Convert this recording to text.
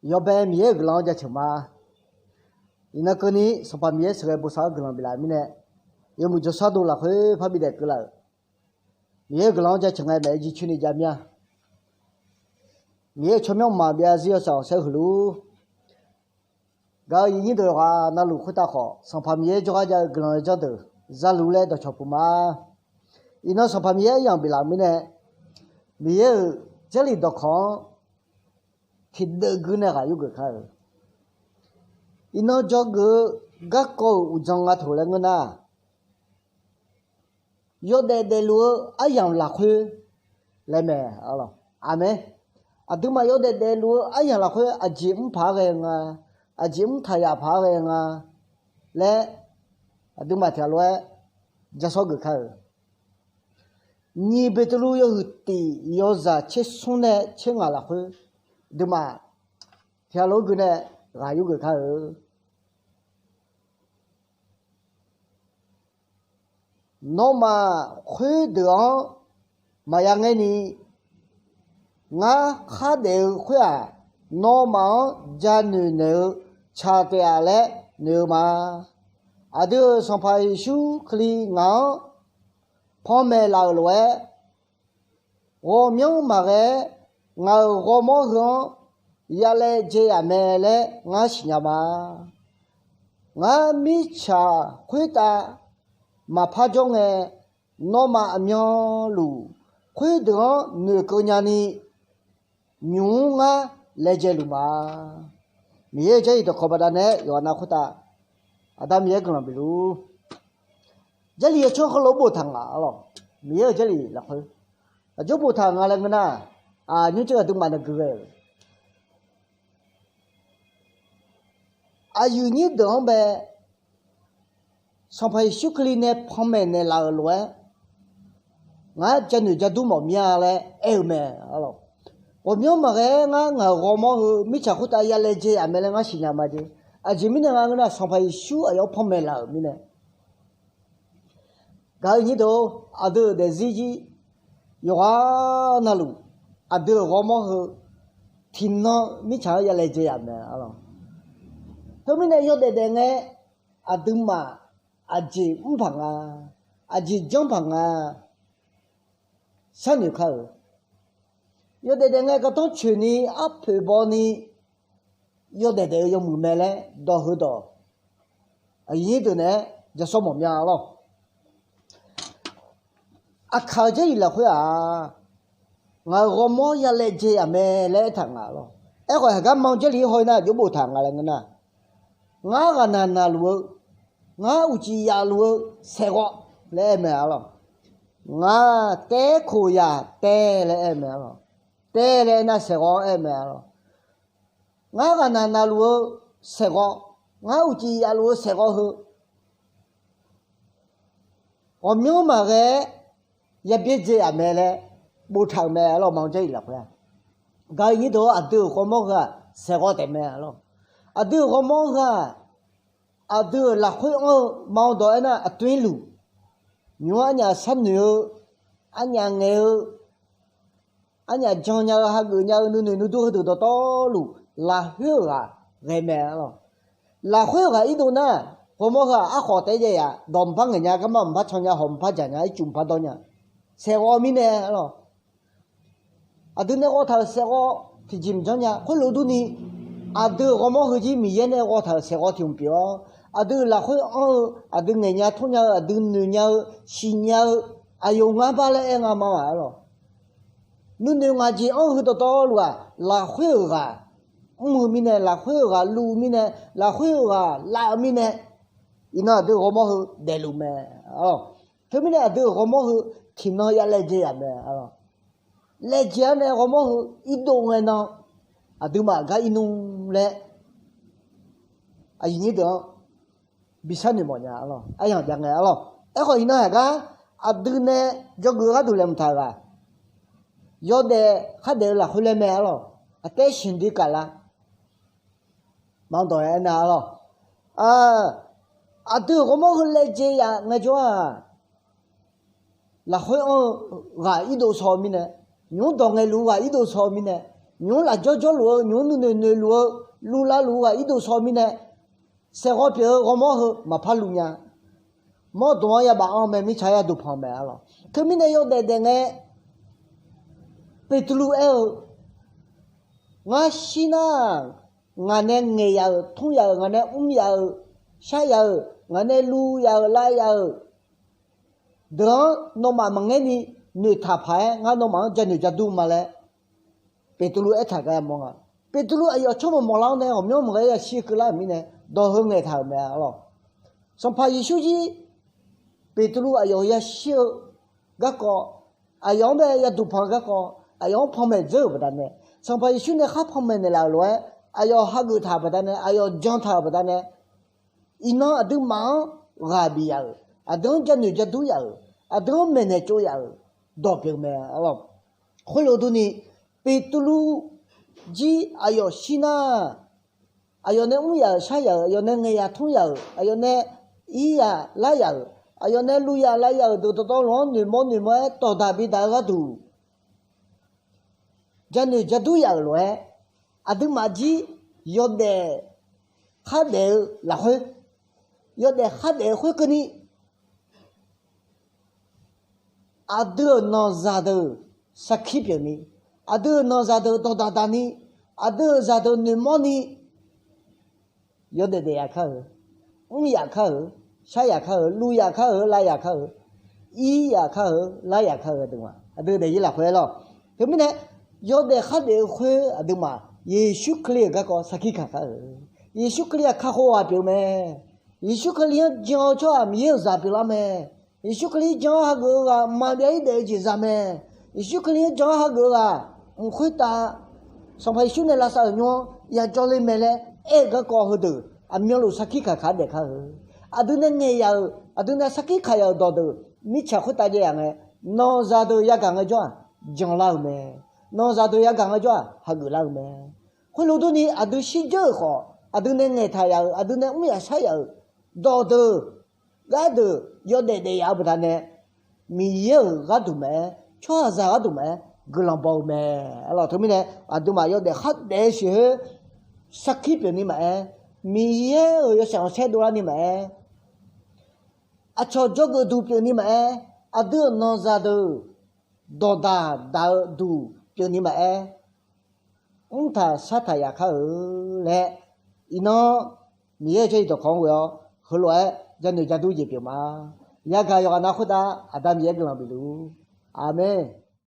要白米个浪家吃嘛，伊那个呢，说把米是个不少个浪比来米呢，要么就啥都了会怕比得个了，米个浪家吃爱买几去你家米啊，米出面嘛比是要少少路，搞一年的话那路会大好，上怕米就话家个浪家的，咱路来到吃不嘛，伊那说怕米一样比来米呢，米这里到看。thì đỡ cái này cái cái khác, ino cho cái gác câu trong ngã thổ lên na, yo de lúa ayam lạc huy, lấy mẹ, alo, ame, adu mà yo de lúa ayam lạc huy, ajim phá cái nga, ajim thay phá cái nga, lấy, adu mà theo lúa, just so cái khác, ni betul yo hati yo za che sune che ngã lạc huy. Được mà theo lối cái này là những người khác nó mà khuyết được mà yang nghe ni ngã khá đều khuyết nó mà gia nữ nữ cha tiệt lẽ nữ mà ở đây xong phải chú khi ngãพ่อแม่เราเลย我明嘛个我么个也来这样买来我新家嘛，我米茶回答嘛怕中诶，那么苗路回答你个伢呢，牛啊来这路嘛，米也这一头可不得呢，要拿回答，啊，咱米也跟了比如，这里也吃好萝卜汤啊，咯，米也这里来回，啊，就不汤啊那个呢。你这个都蛮那个，有你等呗，上排修克里呢旁边呢老路啊，我这女家都冇命嘞，没，咯，我命嘛个，我么没吃苦大也来这，没来我新家嘛的，这边呢我那上排修要旁边老米呢，搞你都都在自己有那路。ada ngomong he tinno mi cha ya le je ya me alo to mi ne yo de nge adu ma aji mphang aji jong phang san ni kha yo de nge ka to chhu ni a phe bo ni yo de yo mu me le do hu do a yi de ne ja so mo mya lo akha je la khu ya我么也来这呀没来谈啊咯，我还忙这里回呢就不谈啊了个呢，我个那路，我有几呀路塞过来没了，我带苦呀带来没了，带来那塞过没了，我个那路塞过，我有几呀路塞过后，我明白个也别这呀没了。不长咩咯，忙这一了呀。该你都都我么个生活的咩咯，都我么个都拉回我忙到那对路，你俺家三牛，俺家牛，俺家张家还个家你都到道路拉回啊，该咩咯，拉回啊一度呢，我么个好得着呀，东方人家根本唔怕参加红怕讲呀，中怕到呢，生活面呢咯。ada ne kota seko tijim janya ko lodu ni ada gomo hoji miye ne kota seko tiumpio ada la ko ada ngenya thonya ada nunya sinya ayo nga bale nga ma lo nu ne nga ji hu to lu la khu ga mu mi ne la khu ga lu mi ne la khu ga la mi ne ina ada gomo hu de lu me to mi ne ada gomo hu thino ya le je ya me le je ne gomo hu idong ne no adu ma ga inung le ai ni do bisa ni mo nya lo ai yang yang lo e ko ina ga adu ne jo gu ga du lem tha ga yo de kha de la khu le me lo ate shin di ka la 忙到人那了对我们后来这样我就那会一头草民呢用到我路一头草民呢用那叫路用那路那路一头草民呢生活别我们后没怕路呢没多也把没没菜都旁边了可明天要带我被路我西呢我那爱呀通呀我那呀下呀我那路呀来呀等侬妈妈你女他拍我侬妈叫你家都嘛嘞被路他个么被路哎呀怎么没浪呢我们没个西个啦咪呢都很爱他没了上怕一手机被路哎呀也修个个哎呀没也都旁个个哎呀旁边走不得呢上怕一手呢哈旁边的了来哎呀哈个他不得呢哎呀讲他不得呢一那都忙个比呀等叫你家都呀等没呢就呀都表没了后来都呢被路ji ayo sina ayo ne ya sha ya ayo ne nge ya thong ya ayo ne i ya la ya ayo ne lu ya la ya do lo ni mo to da bi da ga du jan ni jadu ya lo adu ma ji yo de kha de la ho yo de kha de ho ke ni adu no za de sakhi pyo ni adu no za de to da ni adu za de ni mo ni yo de ya kha ya kha sha ya kha lu ya kha la ya kha i ya kha la ya kha đúng không adu de là khỏe lo thế mới này yo de kha de khỏe đúng mà Yesu clear cái có sakhi kha Yesu clear kha hoa biểu mẹ Yesu clear cho miêu za biểu la mẹ Yesu clear cho ha gỡ mà đấy để chỉ ra mẹ Yesu clear cho ha gỡ khuyết ta xong phải Yesu này là sao nhô ya cho lên mẹ lẽ cái có hơi từ miêu lu sakhi kha để kha adu ne nghe ya adu ne sakhi kha ya do do mi cha khuyết ta vậy à nó ra do ya gang cho jong lao mẹ nó ra do ya gang cho ha gỡ lao mẹ hồi lúc đó ni adu si chơi khó adu ne nghe thay ya adu ne ya sai ya do do cái đó yo để ya bữa nay mi yo cái đó mẹ cho ra cái đó mẹ cái lòng bao mẹ alors thôi mình này adu mà yo để khát để gì sakhi biểu ni mẹ mi yo sang xe đồ ni mẹ cho cái đồ biểu ni mẹ adu nó ra do da du biểu ni mẹ ta sát thải ya khá lẽ ino mi yo chơi đồ không vậy hồi lại dân người ta tu gì biểu mà ya cái yo na khuda adam ye cái lòng biểu amen